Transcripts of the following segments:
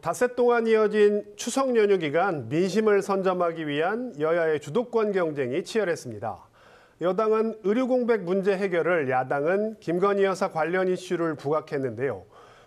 닷새 동안 이어진 추석 연휴 기간 민심을 선점하기 위한 여야의 주도권 경쟁이 치열했습니다. 여당은 의료 공백 문제 해결을, 야당은 김건희 여사 관련 이슈를 부각했는데요.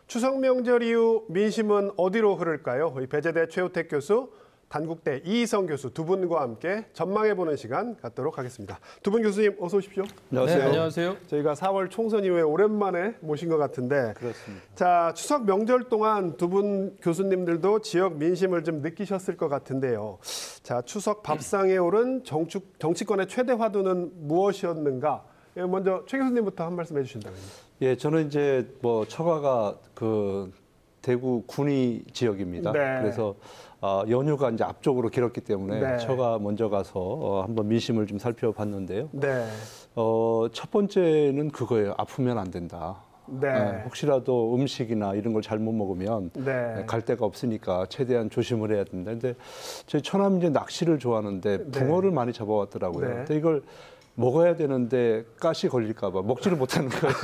추석 명절 이후 민심은 어디로 흐를까요? 배재대 최우택 교수, 단국대 이희성 교수 두 분과 함께 전망해보는 시간 갖도록 하겠습니다. 두 분 교수님 어서 오십시오. 안녕하세요. 네, 안녕하세요. 저희가 4월 총선 이후에 오랜만에 모신 것 같은데, 그렇습니다. 자, 추석 명절 동안 두 분 교수님들도 지역 민심을 좀 느끼셨을 것 같은데요. 자, 추석 밥상에 오른 정치권의 최대 화두는 무엇이었는가? 먼저 최 교수님부터 한 말씀 해주신다면요. 예, 저는 이제 처가가 대구 군위 지역입니다. 네. 그래서 연휴가 이제 앞쪽으로 길었기 때문에 네. 처가 먼저 가서 한번 민심을 좀 살펴봤는데요. 네. 첫 번째는 그거예요. 아프면 안 된다. 네. 혹시라도 음식이나 이런 걸 잘못 먹으면 네. 갈 데가 없으니까 최대한 조심을 해야 된다. 근데 저희 처남 이제 낚시를 좋아하는데 붕어를 많이 잡아왔더라고요. 네. 근데 이걸 먹어야 되는데 가시 걸릴까 봐 먹지를 못하는 거예요.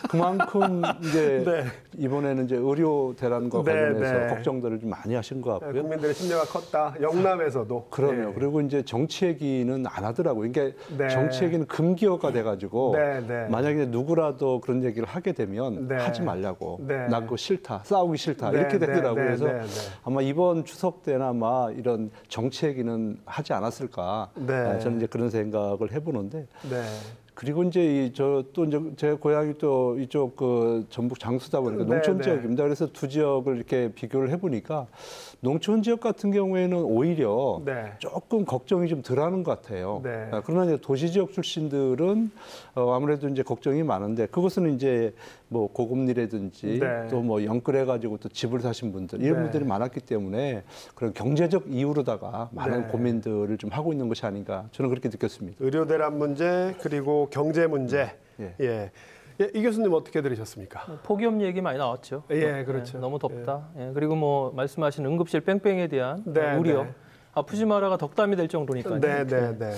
그만큼 이제 네. 이번에는 이제 의료 대란과 네, 관련해서 네. 걱정들을 좀 많이 하신 것 같고요. 국민들의 심려가 컸다. 영남에서도. 그럼요. 네. 그리고 이제 정치 얘기는 안 하더라고요. 그러니까 네. 정치 얘기는 금기어가 돼가지고 네, 네. 만약에 누구라도 그런 얘기를 하게 되면 네. 하지 말라고. 네. 나 그거 싫다. 싸우기 싫다. 네, 이렇게 네, 되더라고요. 네, 그래서 네, 네. 아마 이번 추석 때나 아마 이런 정치 얘기는 하지 않았을까. 네. 저는 이제 그런 생각을 해보는데. 네. 그리고 이제 또 이제 제 고향이 또 이쪽 전북 장수다 보니까 네, 농촌 네. 지역입니다. 그래서 두 지역을 이렇게 비교를 해보니까 농촌 지역 같은 경우에는 오히려 네. 조금 걱정이 좀 덜하는 것 같아요. 네. 그러나 이제 도시 지역 출신들은 아무래도 이제 걱정이 많은데 그것은 이제 뭐 고금리라든지 네. 또 뭐 영끌해가지고 또 집을 사신 분들 이런 네. 분들이 많았기 때문에 그런 경제적 이유로다가 많은 네. 고민들을 좀 하고 있는 것이 아닌가 저는 그렇게 느꼈습니다. 의료 대란 문제 그리고 경제 문제. 예. 예. 예, 이 교수님 어떻게 들으셨습니까? 폭염 얘기 많이 나왔죠. 예, 그렇죠. 너무 덥다. 예, 그리고 뭐 말씀하신 응급실 뺑뺑이에 대한 네, 우려. 네. 아프지 마라가 덕담이 될 정도니까요. 네, 네, 네.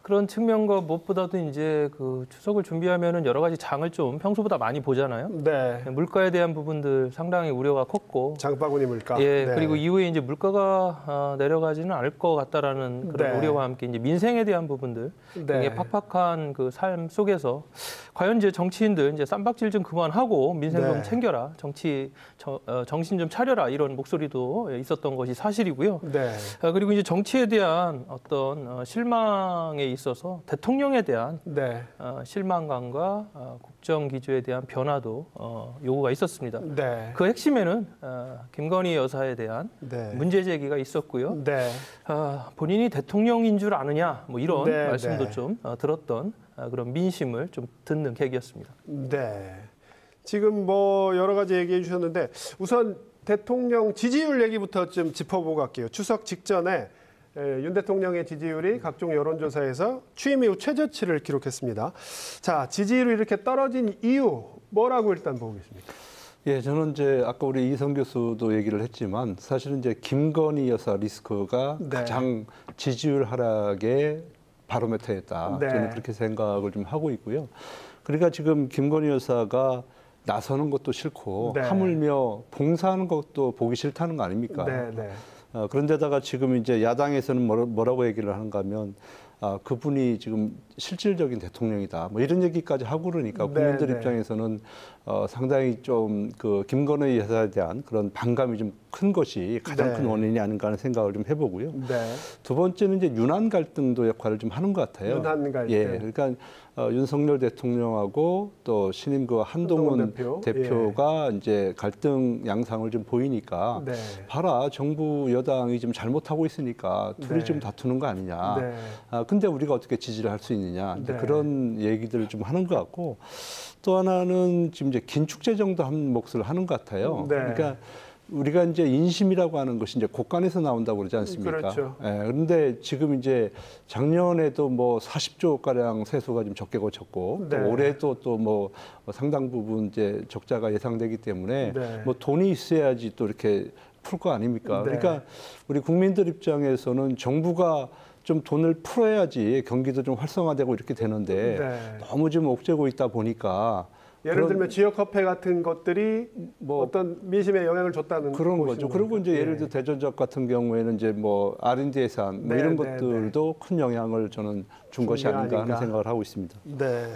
그런 측면과 무엇보다도 이제 추석을 준비하면은 여러 가지 장을 좀 평소보다 많이 보잖아요. 네. 물가에 대한 부분들 상당히 우려가 컸고. 장바구니 물가. 예, 네. 그리고 이후에 이제 물가가 내려가지는 않을 것 같다라는 그런 네. 우려와 함께 이제 민생에 대한 부분들, 네. 굉장히 팍팍한 그 삶 속에서 과연 이제 정치인들 이제 쌈박질 좀 그만하고 민생 좀 네. 챙겨라, 정신 좀 차려라 이런 목소리도 있었던 것이 사실이고요. 네. 그리고 이제 정치에 대한 어떤 실망에 있어서 대통령에 대한 네. 실망감과 국정 기조에 대한 변화도 요구가 있었습니다. 네. 그 핵심에는 김건희 여사에 대한 네. 문제 제기가 있었고요. 네. 본인이 대통령인 줄 아느냐 뭐 이런 네, 말씀도 네. 좀 들었던 그런 민심을 좀 듣는 계기였습니다. 네. 지금 뭐 여러 가지 얘기해 주셨는데 우선 대통령 지지율 얘기부터 좀 짚어보고 갈게요. 추석 직전에 윤 대통령의 지지율이 각종 여론조사에서 취임 이후 최저치를 기록했습니다. 자, 지지율이 이렇게 떨어진 이유 뭐라고 일단 보고 계십니까? 예, 저는 이제 아까 우리 이성 교수도 얘기를 했지만 사실은 이제 김건희 여사 리스크가 네. 가장 지지율 하락의 바로메터였다. 네. 저는 그렇게 생각을 좀 하고 있고요. 그러니까 지금 김건희 여사가 나서는 것도 싫고 네. 하물며 봉사하는 것도 보기 싫다는 거 아닙니까? 네, 네. 그런데다가 지금 이제 야당에서는 뭐라고 얘기를 하는가 하면 그분이 지금 실질적인 대통령이다. 뭐 이런 얘기까지 하고 그러니까 국민들 네. 입장에서는 상당히 좀 김건희 여사에 대한 그런 반감이 좀 큰 것이 가장 네. 큰 원인이 아닌가 하는 생각을 좀 해보고요. 네. 두 번째는 이제 윤한 갈등도 역할을 좀 하는 것 같아요. 윤한 갈등. 예, 그러니까 윤석열 대통령하고 또 신임 한동훈 대표가 이제 갈등 양상을 좀 보이니까 네. 봐라 정부 여당이 좀 잘못하고 있으니까 둘이 네. 좀 다투는 거 아니냐. 네. 근데 우리가 어떻게 지지를 할 수 있느냐. 이제 네. 그런 얘기들을 좀 하는 것 같고 또 하나는 지금 이제 긴축재정도 한 몫을 하는 것 같아요. 네. 그러니까 우리가 이제 인심이라고 하는 것이 이제 곳간에서 나온다고 그러지 않습니까? 그렇죠. 예, 그런데 지금 이제 작년에도 뭐 40조 가량 세수가 좀 적게 거쳤고 네. 또 올해도 또 뭐 상당 부분 이제 적자가 예상되기 때문에 네. 뭐 돈이 있어야지 또 이렇게 풀 거 아닙니까? 네. 그러니까 우리 국민들 입장에서는 정부가 좀 돈을 풀어야지 경기도 좀 활성화되고 이렇게 되는데 네. 너무 좀 옥죄고 있다 보니까 예를 그런- 들면 지역화폐 같은 것들이 뭐 어떤 민심에 영향을 줬다는 그런 보시는 거죠. 그리고 겁니까? 이제 예를 들어 대전적 같은 경우에는 이제 뭐 R&D 예산 뭐 네, 이런 네, 것들도 큰 영향을 저는 준 것이 아닌가 하는 생각을 하고 있습니다. 네.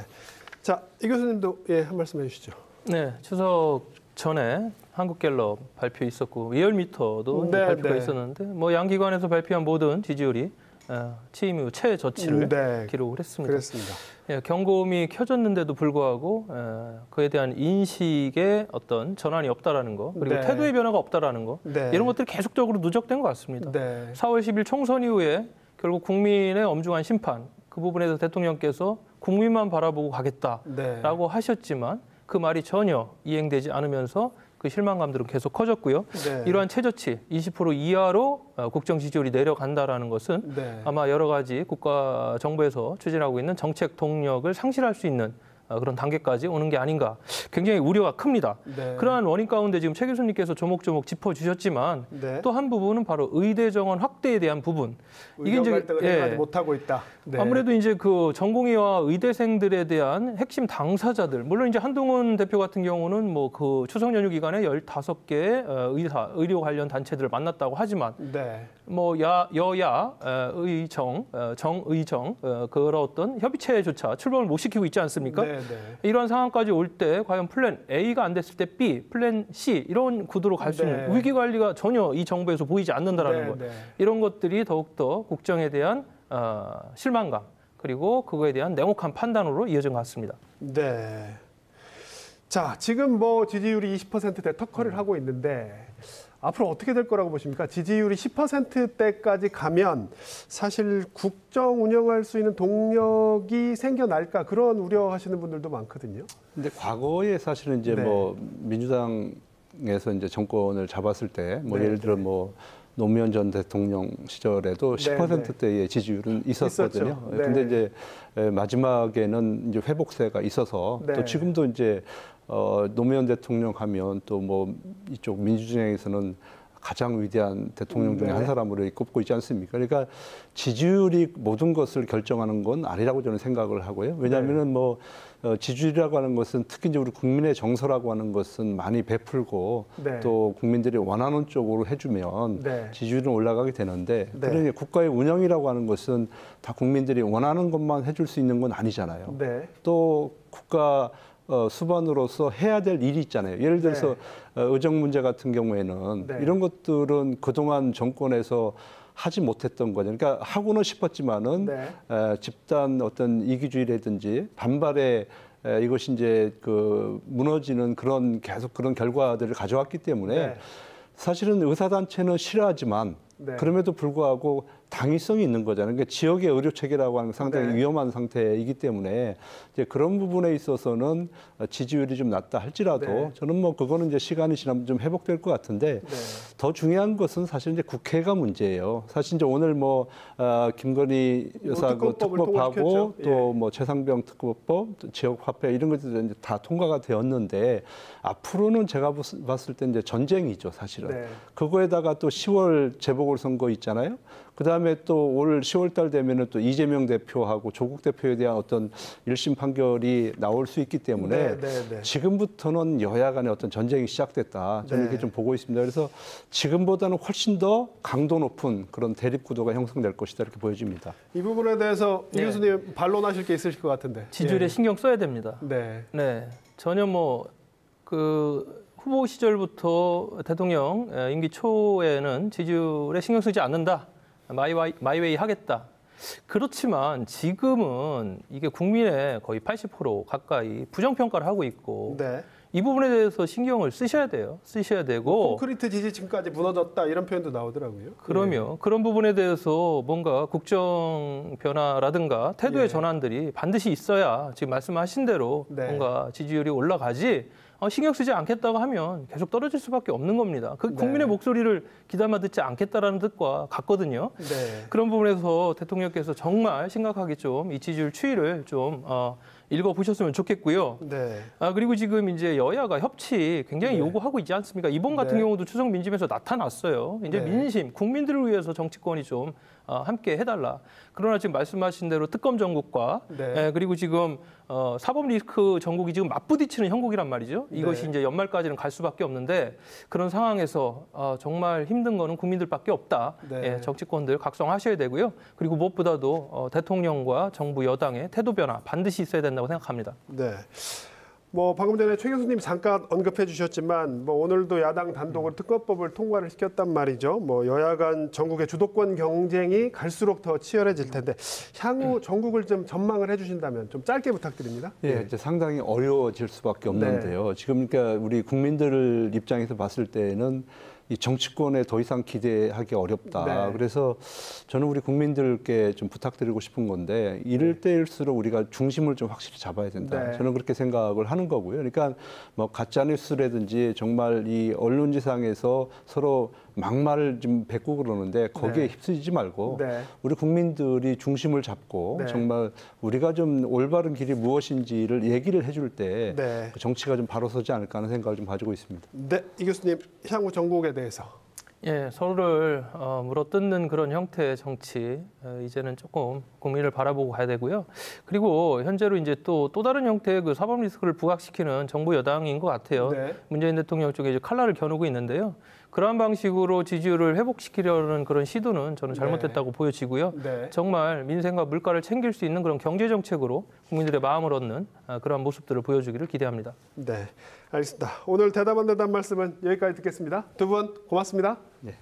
자, 이 교수님도 한 말씀 해주시죠. 네, 추석 전에 한국갤럽 발표 있었고 리얼미터도 네, 발표가 네. 있었는데 뭐 양 기관에서 발표한 모든 지지율이 취임 이후 최저치를 네. 기록을 했습니다. 그렇습니다. 예, 경고음이 켜졌는데도 불구하고 그에 대한 인식의 어떤 전환이 없다라는 거, 그리고 네. 태도의 변화가 없다라는 거, 네. 이런 것들이 계속적으로 누적된 것 같습니다. 네. 4월 10일 총선 이후에 결국 국민의 엄중한 심판, 그 부분에서 대통령께서 국민만 바라보고 가겠다라고 네. 하셨지만 그 말이 전혀 이행되지 않으면서 그 실망감들은 계속 커졌고요. 네. 이러한 최저치 20% 이하로 국정 지지율이 내려간다라는 것은 네. 아마 여러 가지 국가 정부에서 추진하고 있는 정책 동력을 상실할 수 있는 그런 단계까지 오는 게 아닌가, 굉장히 우려가 큽니다. 네. 그러한 원인 가운데 지금 최 교수님께서 조목조목 짚어주셨지만 네. 또 한 부분은 바로 의대 정원 확대에 대한 부분. 의견 갈등을 예, 해결하지 못하고 있다. 네. 아무래도 이제 그 전공의와 의대생들에 대한 핵심 당사자들, 물론 이제 한동훈 대표 같은 경우는 뭐 그 추석 연휴 기간에 15개의 의료 관련 단체들을 만났다고 하지만 네. 뭐 여야 의정, 정의정 그런 어떤 협의체조차 출범을 못 시키고 있지 않습니까? 네. 네. 이런 상황까지 올 때 과연 플랜 A가 안 됐을 때 B, 플랜 C 이런 구도로 갈 수 있는 네. 위기 관리가 전혀 이 정부에서 보이지 않는다라는 네, 거예요. 네. 이런 것들이 더욱더 국정에 대한 실망감, 그리고 그거에 대한 냉혹한 판단으로 이어진 것 같습니다. 네. 자, 지금 뭐 지지율이 20%대 터커를 하고 있는데 앞으로 어떻게 될 거라고 보십니까? 지지율이 10%대까지 가면 사실 국정 운영할 수 있는 동력이 생겨날까, 그런 우려하시는 분들도 많거든요. 근데 과거에 사실은 이제 네. 뭐 민주당에서 이제 정권을 잡았을 때 뭐 네, 예를 들어 뭐 노무현 전 대통령 시절에도 네, 10%대의 지지율은 있었거든요. 있었죠. 네. 근데 이제 마지막에는 이제 회복세가 있어서 네. 또 지금도 이제 노무현 대통령 하면 또 뭐 이쪽 민주진영에서는 가장 위대한 대통령 중에 네. 한 사람으로 꼽고 있지 않습니까? 그러니까 지지율이 모든 것을 결정하는 건 아니라고 저는 생각을 하고요. 왜냐하면은 뭐 지지율이라고 하는 것은 특히 이제 우리 국민의 정서라고 하는 것은 많이 베풀고 네. 또 국민들이 원하는 쪽으로 해주면 네. 지지율은 올라가게 되는데 네. 그러니 국가의 운영이라고 하는 것은 다 국민들이 원하는 것만 해줄 수 있는 건 아니잖아요. 네. 또 국가 수반으로서 해야 될 일이 있잖아요. 예를 들어서 의정 문제 같은 경우에는 네. 이런 것들은 그동안 정권에서 하지 못했던 거죠. 그러니까 하고는 싶었지만은 네. 집단 어떤 이기주의라든지 반발에 이것이 이제 그 무너지는 그런 계속 그런 결과들을 가져왔기 때문에 네. 사실은 의사단체는 싫어하지만 네. 그럼에도 불구하고 당위성이 있는 거잖아요. 그러니까 지역의 의료 체계라고 하는 게 상당히 네. 위험한 상태이기 때문에 이제 그런 부분에 있어서는 지지율이 좀 낮다 할지라도 네. 저는 뭐 그거는 이제 시간이 지나면 좀 회복될 것 같은데 네. 더 중요한 것은 사실 이제 국회가 문제예요. 사실 이제 오늘 뭐 김건희 여사 그 특검법을 특법하고 통과시켰죠. 또 뭐 최상병 특법법, 또 지역 화폐 이런 것들이 이제 다 통과가 되었는데 앞으로는 제가 봤을 때 이제 전쟁이죠, 사실은. 네. 그거에다가 또 10월 재보궐선거 있잖아요. 그다음에 또 올 10월 달 되면은 또 이재명 대표하고 조국 대표에 대한 어떤 1심 판결이 나올 수 있기 때문에 네. 지금부터는 여야 간의 어떤 전쟁이 시작됐다. 저는 네. 이렇게 좀 보고 있습니다. 그래서 지금보다는 훨씬 더 강도 높은 그런 대립 구도가 형성될 것이다 이렇게 보여집니다. 이 부분에 대해서 이 네. 교수님 반론하실 게 있으실 것 같은데. 지지율에 예. 신경 써야 됩니다. 네. 네, 전혀 뭐 그 후보 시절부터 대통령 임기 초에는 지지율에 신경 쓰지 않는다, 마이웨이 하겠다. 그렇지만 지금은 이게 국민의 거의 80% 가까이 부정평가를 하고 있고 네. 이 부분에 대해서 신경을 쓰셔야 돼요. 쓰셔야 되고 콘크리트 지지층까지 무너졌다 이런 표현도 나오더라고요. 그러면 그런 부분에 대해서 뭔가 국정 변화라든가 태도의 예. 전환들이 반드시 있어야 지금 말씀하신 대로 네. 뭔가 지지율이 올라가지 신경 쓰지 않겠다고 하면 계속 떨어질 수밖에 없는 겁니다. 그 네. 국민의 목소리를 귀담아 듣지 않겠다라는 뜻과 같거든요. 네. 그런 부분에서 대통령께서 정말 심각하게 좀 이 지지율 추이를 좀 읽어보셨으면 좋겠고요. 네. 그리고 지금 이제 여야가 협치 굉장히 네. 요구하고 있지 않습니까? 이번 같은 네. 경우도 추석 민심에서 나타났어요. 이제 네. 민심, 국민들을 위해서 정치권이 좀 함께 해달라. 그러나 지금 말씀하신 대로 특검 전국과 네. 그리고 지금 사법 리스크 전국이 지금 맞부딪히는 형국이란 말이죠. 이것이 네. 이제 연말까지는 갈 수밖에 없는데 그런 상황에서 정말 힘든 거는 국민들밖에 없다. 네. 정치권들 각성하셔야 되고요. 그리고 무엇보다도 대통령과 정부 여당의 태도 변화 반드시 있어야 된다고 생각합니다. 네. 뭐 방금 전에 최 교수님 잠깐 언급해 주셨지만 뭐 오늘도 야당 단독으로 특검법을 통과를 시켰단 말이죠. 뭐 여야 간 전국의 주도권 경쟁이 갈수록 더 치열해질 텐데 향후 전국을 좀 전망을 해 주신다면 좀 짧게 부탁드립니다. 예, 이제 상당히 어려워질 수밖에 없는데요. 지금 그러니까 우리 국민들 입장에서 봤을 때는 이 정치권에 더 이상 기대하기 어렵다. 네. 그래서 저는 우리 국민들께 좀 부탁드리고 싶은 건데 이럴 때일수록 우리가 중심을 좀 확실히 잡아야 된다. 네. 저는 그렇게 생각을 하는 거고요. 그러니까 뭐 가짜 뉴스라든지 정말 이 언론지상에서 서로 막말을 좀 뱉고 그러는데 거기에 네. 휩쓸리지 말고 네. 우리 국민들이 중심을 잡고 네. 정말 우리가 좀 올바른 길이 무엇인지를 얘기를 해줄 때 네. 그 정치가 좀 바로 서지 않을까 하는 생각을 좀 가지고 있습니다. 네, 이 교수님 향후 전국에 대해서. 예, 서로를 물어뜯는 그런 형태의 정치 이제는 조금 국민을 바라보고 가야 되고요. 그리고 현재로 이제 또 다른 형태의 그 사법 리스크를 부각시키는 정부 여당인 것 같아요. 네. 문재인 대통령 쪽에 이제 칼날을 겨누고 있는데요. 그러한 방식으로 지지율을 회복시키려는 그런 시도는 저는 잘못됐다고 보여지고요. 네. 정말 민생과 물가를 챙길 수 있는 그런 경제 정책으로 국민들의 마음을 얻는 그러한 모습들을 보여주기를 기대합니다. 네, 알겠습니다. 오늘 대답 안 대답 말씀은 여기까지 듣겠습니다. 두 분 고맙습니다. 네.